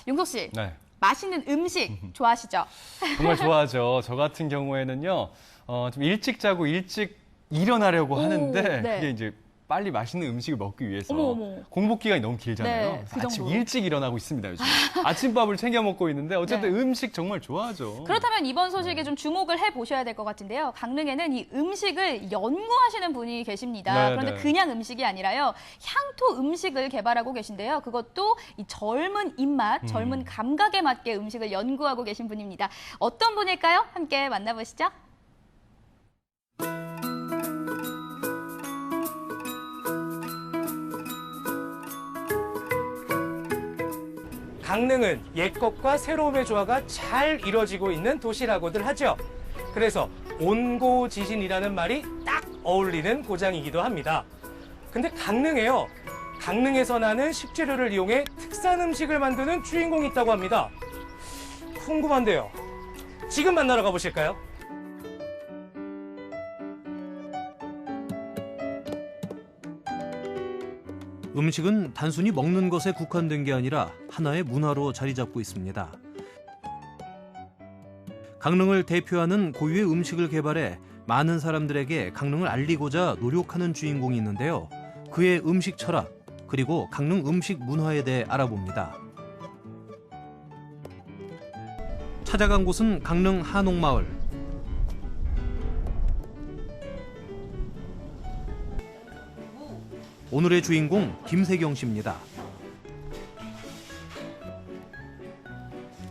용석 씨, 네. 맛있는 음식 좋아하시죠? 정말 좋아하죠. 저 같은 경우에는요, 좀 일찍 자고 일찍 일어나려고 하는데 네. 그게 이제 빨리 맛있는 음식을 먹기 위해서 어머. 공복 기간이 너무 길잖아요. 네, 그래서 그 아침 정도로. 일찍 일어나고 있습니다, 요즘. 아침밥을 챙겨 먹고 있는데 어쨌든 네. 음식 정말 좋아하죠. 그렇다면 이번 소식에 좀 주목을 해보셔야 될 것 같은데요. 강릉에는 이 음식을 연구하시는 분이 계십니다. 네, 그런데 네. 그냥 음식이 아니라요. 향토 음식을 개발하고 계신데요. 그것도 이 젊은 입맛, 젊은 감각에 맞게 음식을 연구하고 계신 분입니다. 어떤 분일까요? 함께 만나보시죠. 강릉은 옛것과 새로움의 조화가 잘 이루어지고 있는 도시라고들 하죠. 그래서 온고지신이라는 말이 딱 어울리는 고장이기도 합니다. 근데 강릉에요. 강릉에서 나는 식재료를 이용해 특산 음식을 만드는 주인공이 있다고 합니다. 궁금한데요. 지금 만나러 가보실까요? 음식은 단순히 먹는 것에 국한된 게 아니라 하나의 문화로 자리 잡고 있습니다. 강릉을 대표하는 고유의 음식을 개발해 많은 사람들에게 강릉을 알리고자 노력하는 주인공이 있는데요. 그의 음식 철학, 그리고 강릉 음식 문화에 대해 알아봅니다. 찾아간 곳은 강릉 한옥마을. 오늘의 주인공 김세경 씨입니다.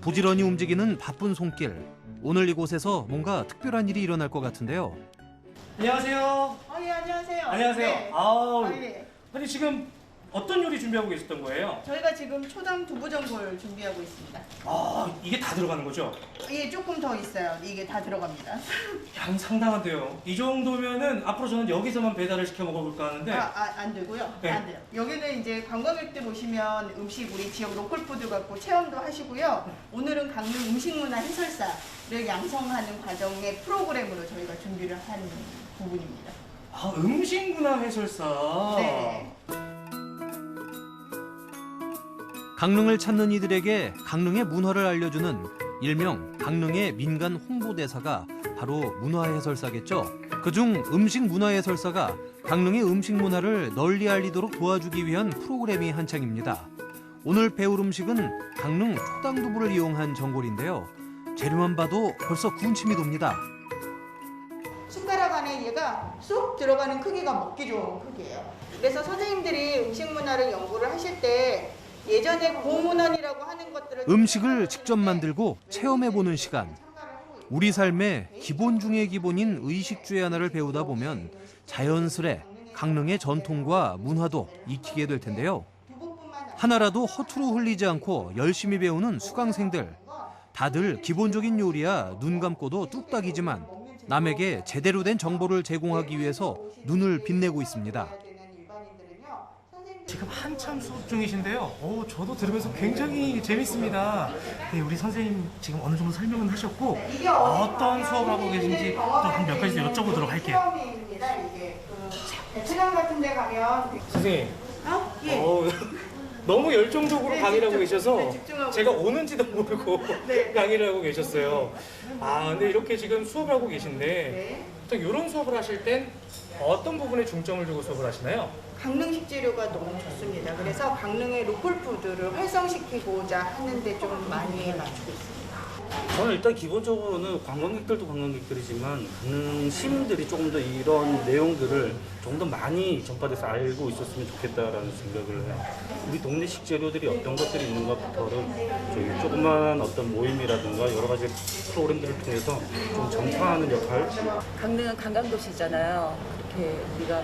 부지런히 움직이는 바쁜 손길. 오늘 이곳에서 뭔가 특별한 일이 일어날 것 같은데요. 안녕하세요. 예, 안녕하세요. 안녕하세요. 네. 아우, 예. 아니 지금 어떤 요리 준비하고 계셨던 거예요? 저희가 지금 초당 두부전골 준비하고 있습니다. 아, 이게 다 들어가는 거죠? 예, 조금 더 있어요. 이게 다 들어갑니다. 양 상당한데요. 이 정도면은 앞으로 저는 여기서만 배달을 시켜 먹어볼까 하는데. 안 되고요. 네. 안 돼요. 여기는 이제 관광객들 오시면 음식 우리 지역 로컬푸드 갖고 체험도 하시고요. 오늘은 강릉 음식문화 해설사를 양성하는 과정의 프로그램으로 저희가 준비를 한 부분입니다. 아, 음식문화 해설사. 네. 강릉을 찾는 이들에게 강릉의 문화를 알려주는 일명 강릉의 민간 홍보대사가 바로 문화해설사겠죠. 그중 음식 문화해설사가 강릉의 음식 문화를 널리 알리도록 도와주기 위한 프로그램이 한창입니다. 오늘 배울 음식은 강릉 초당두부를 이용한 전골인데요. 재료만 봐도 벌써 군침이 돕니다. 숟가락 안에 얘가 쏙 들어가는 크기가 먹기 좋은 크기예요. 그래서 선생님들이 음식 문화를 연구를 하실 때 예전에 고문헌이라고 하는 것들을 음식을 직접 만들고 체험해보는 시간. 우리 삶의 기본 중의 기본인 의식주의 하나를 배우다 보면 자연스레 강릉의 전통과 문화도 익히게 될 텐데요. 하나라도 허투루 흘리지 않고 열심히 배우는 수강생들. 다들 기본적인 요리야 눈 감고도 뚝딱이지만 남에게 제대로 된 정보를 제공하기 위해서 눈을 빛내고 있습니다. 지금 한참 수업 중이신데요. 저도 들으면서 굉장히 재밌습니다. 네, 우리 선생님 지금 어느 정도 설명은 하셨고 어떤 수업을 하고 계신지 또 한 몇 가지 더 여쭤보도록 할게요. 처음입니다. 이게 베트남 같은 데 가면 선생님. 예. 너무 열정적으로 네, 강의를 하고 집중, 계셔서 네, 집중하고 제가 오는지도 모르고 네. 강의를 하고 계셨어요. 근데 이렇게 지금 수업을 하고 계신데 네. 또 이런 수업을 하실 땐 어떤 부분에 중점을 두고 수업을 하시나요? 강릉 식재료가 너무 좋습니다. 그래서 강릉의 로컬푸드를 활성시키고자 하는데 좀 많이 맞추고 있습니다. 저는 일단 기본적으로는 관광객들도 관광객들이지만 강릉 시민들이 조금 더 이런 내용들을 조금 더 많이 전파돼서 알고 있었으면 좋겠다라는 생각을 해요. 우리 동네 식재료들이 어떤 것들이 있는가부터는 저희 조그마한 어떤 모임이라든가 여러 가지 프로그램들을 통해서 좀 전파하는 역할. 강릉은 관광도시잖아요. 그렇게 우리가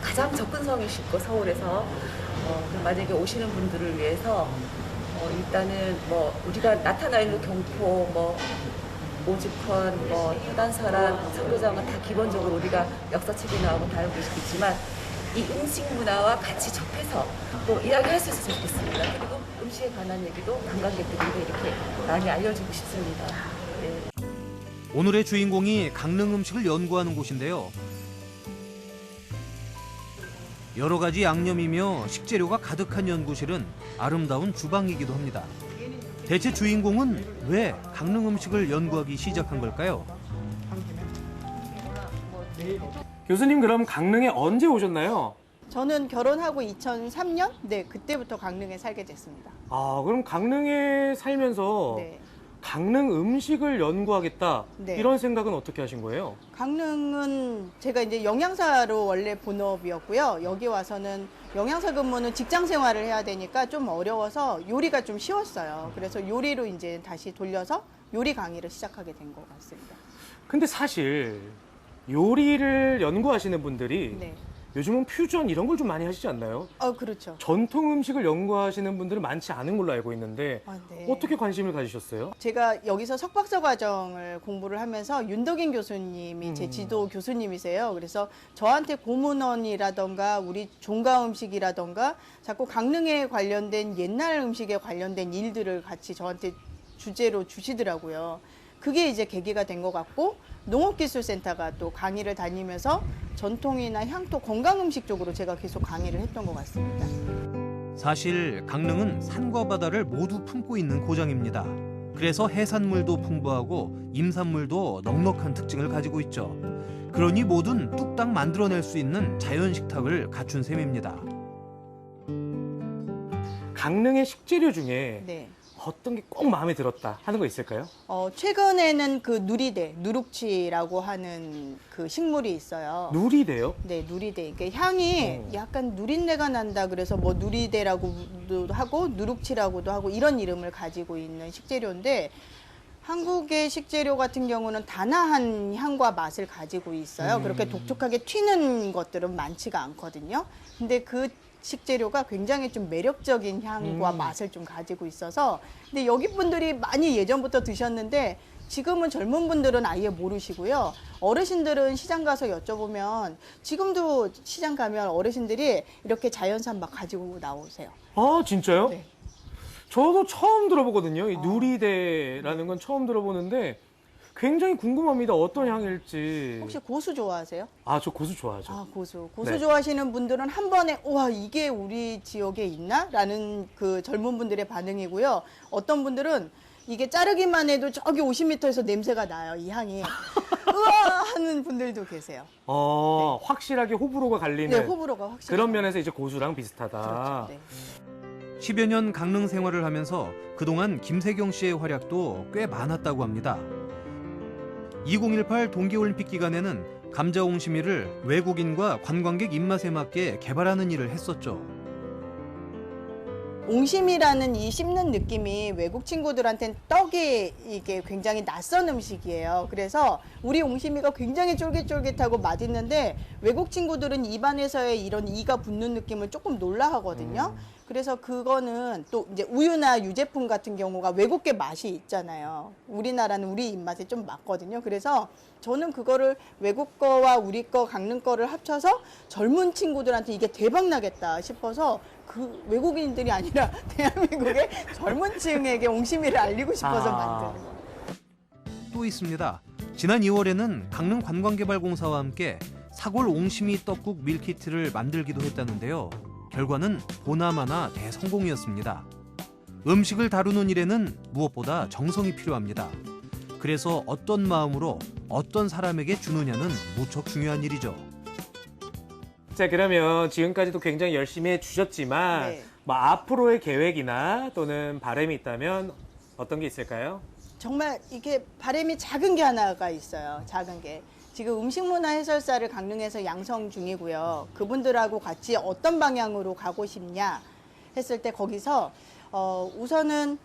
가장 접근성이 쉽고 서울에서 만약에 오시는 분들을 위해서 일단은 우리가 나타나 있는 경포, 오죽헌, 해관설안, 석교장은 다 기본적으로 우리가 역사책에 나오고 다 알고 있지만 이 음식 문화와 같이 접해서 또 이야기할 수 있었으면 좋겠습니다. 그리고 음식에 관한 얘기도 관광객들에게 이렇게 많이 알려주고 싶습니다. 네. 오늘의 주인공이 강릉 음식을 연구하는 곳인데요. 여러 가지 양념이며 식재료가 가득한 연구실은 아름다운 주방이기도 합니다. 대체 주인공은 왜 강릉 음식을 연구하기 시작한 걸까요? 교수님 그럼 강릉에 언제 오셨나요? 저는 결혼하고 2003년? 네, 그때부터 강릉에 살게 됐습니다. 아, 그럼 강릉에 살면서 네. 강릉 음식을 연구하겠다 네. 이런 생각은 어떻게 하신 거예요? 강릉은 제가 이제 영양사로 원래 본업이었고요. 여기 와서는 영양사 근무는 직장 생활을 해야 되니까 좀 어려워서 요리가 좀 쉬웠어요. 그래서 요리로 이제 다시 돌려서 요리 강의를 시작하게 된 것 같습니다. 근데 사실 요리를 연구하시는 분들이 네. 요즘은 퓨전 이런 걸 좀 많이 하시지 않나요? 그렇죠. 전통 음식을 연구하시는 분들은 많지 않은 걸로 알고 있는데 네. 어떻게 관심을 가지셨어요? 제가 여기서 석박사 과정을 공부를 하면서 윤덕인 교수님이 제 지도 교수님이세요. 그래서 저한테 고문원이라던가 우리 종가 음식이라던가 자꾸 강릉에 관련된 옛날 음식에 관련된 일들을 같이 저한테 주제로 주시더라고요. 그게 이제 계기가 된 것 같고 농업기술센터가 또 강의를 다니면서 전통이나 향토 건강음식 쪽으로 제가 계속 강의를 했던 것 같습니다. 사실 강릉은 산과 바다를 모두 품고 있는 고장입니다. 그래서 해산물도 풍부하고 임산물도 넉넉한 특징을 가지고 있죠. 그러니 뭐든 뚝딱 만들어낼 수 있는 자연 식탁을 갖춘 셈입니다. 강릉의 식재료 중에 네. 어떤 게 꼭 마음에 들었다 하는 거 있을까요? 최근에는 그 누리대, 누룩치라고 하는 그 식물이 있어요. 누리대요? 네, 누리대. 이게 향이 약간 누린내가 난다 그래서 뭐 누리대라고도 하고 누룩치라고도 하고 이런 이름을 가지고 있는 식재료인데 한국의 식재료 같은 경우는 단아한 향과 맛을 가지고 있어요. 그렇게 독특하게 튀는 것들은 많지가 않거든요. 근데 그 식재료가 굉장히 좀 매력적인 향과 맛을 좀 가지고 있어서 근데 여기 분들이 많이 예전부터 드셨는데 지금은 젊은 분들은 아예 모르시고요. 어르신들은 시장 가서 여쭤보면 지금도 시장 가면 어르신들이 이렇게 자연산 막 가지고 나오세요. 아, 진짜요? 네. 저도 처음 들어보거든요. 이 누리대라는 건 처음 들어보는데 굉장히 궁금합니다. 어떤 향일지. 혹시 고수 좋아하세요? 아, 저 고수 좋아하죠. 아, 고수. 고수 네. 좋아하시는 분들은 한 번에 와, 이게 우리 지역에 있나? 라는 그 젊은 분들의 반응이고요. 어떤 분들은 이게 자르기만 해도 저기 50m에서 냄새가 나요. 이 향이. 우와 하는 분들도 계세요. 확실하게 호불호가 갈리는 네, 호불호가 확실히. 그런 면에서 이제 고수랑 비슷하다. 그렇죠. 네. 10여 년 강릉 생활을 하면서 그동안 김세경 씨의 활약도 꽤 많았다고 합니다. 2018 동계올림픽 기간에는 감자옹심이를 외국인과 관광객 입맛에 맞게 개발하는 일을 했었죠. 옹심이라는 이 씹는 느낌이 외국 친구들한테는 떡이 이게 굉장히 낯선 음식이에요. 그래서 우리 옹심이가 굉장히 쫄깃쫄깃하고 맛있는데 외국 친구들은 입안에서의 이런 이가 붙는 느낌을 조금 놀라하거든요. 그래서 그거는 또 이제 우유나 유제품 같은 경우가 외국계 맛이 있잖아요. 우리나라는 우리 입맛에 좀 맞거든요. 그래서 저는 그거를 외국 거와 우리 거 강릉 거를 합쳐서 젊은 친구들한테 이게 대박 나겠다 싶어서 그 외국인들이 아니라 대한민국의 젊은 층에게 옹심이를 알리고 싶어서 만드는 거예요. 또 있습니다. 지난 2월에는 강릉 관광개발공사와 함께 사골 옹심이 떡국 밀키트를 만들기도 했다는데요. 결과는 보나마나 대성공이었습니다. 음식을 다루는 일에는 무엇보다 정성이 필요합니다. 그래서 어떤 마음으로 어떤 사람에게 주느냐는 무척 중요한 일이죠. 자, 그러면 지금까지도 굉장히 열심히 해주셨지만 네. 뭐 앞으로의 계획이나 또는 바람이 있다면 어떤 게 있을까요? 정말 이게 바람이 작은 게 하나가 있어요. 작은 게. 지금 음식문화 해설사를 강릉에서 양성 중이고요. 그분들하고 같이 어떤 방향으로 가고 싶냐 했을 때 거기서 우선은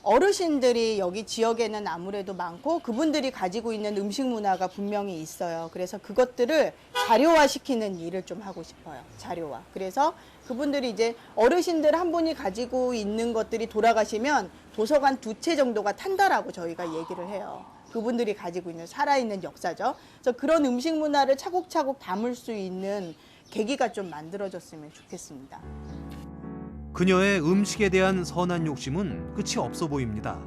어르신들이 여기 지역에는 아무래도 많고 그분들이 가지고 있는 음식 문화가 분명히 있어요. 그래서 그것들을 자료화시키는 일을 좀 하고 싶어요. 자료화. 그래서 그분들이 이제 어르신들 한 분이 가지고 있는 것들이 돌아가시면 도서관 2채 정도가 탄다라고 저희가 얘기를 해요. 그분들이 가지고 있는 살아있는 역사죠. 그래서 그런 음식 문화를 차곡차곡 담을 수 있는 계기가 좀 만들어졌으면 좋겠습니다. 그녀의 음식에 대한 선한 욕심은 끝이 없어 보입니다.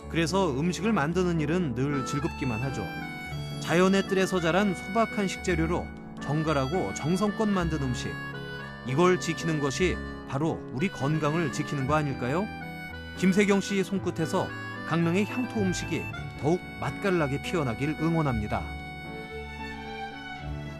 그래서 음식을 만드는 일은 늘 즐겁기만 하죠. 자연의 뜰에서 자란 소박한 식재료로 정갈하고 정성껏 만든 음식. 이걸 지키는 것이 바로 우리 건강을 지키는 거 아닐까요? 김세경 씨 손끝에서 강릉의 향토 음식이 더욱 맛깔나게 피어나길 응원합니다.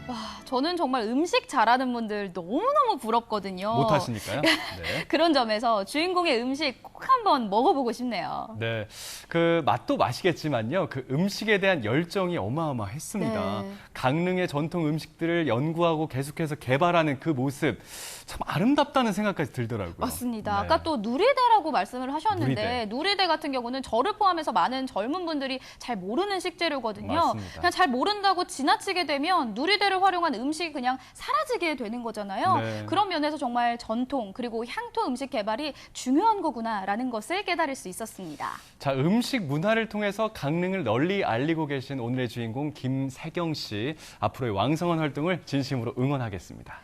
와, 저는 정말 음식 잘하는 분들 너무너무 부럽거든요. 못하시니까요. 네. 그런 점에서 주인공의 음식 꼭 한번 먹어보고 싶네요. 네, 그 맛도 맛이겠지만요. 그 음식에 대한 열정이 어마어마했습니다. 네. 강릉의 전통 음식들을 연구하고 계속해서 개발하는 그 모습 참 아름답다는 생각까지 들더라고요. 맞습니다. 네. 아까 또 누리대라고 말씀을 하셨는데 누리대. 누리대 같은 경우는 저를 포함해서 많은 젊은 분들이 잘 모르는 식재료거든요. 맞습니다. 그냥 잘 모른다고 지나치게 되면 누리대를 활용한 음식이 그냥 사라지게 되는 거잖아요. 네. 그런 면에서 정말 전통 그리고 향토 음식 개발이 중요한 거구나라는 것을 깨달을 수 있었습니다. 자, 음식 문화를 통해서 강릉을 널리 알리고 계신 오늘의 주인공 김세경 씨. 앞으로의 왕성한 활동을 진심으로 응원하겠습니다.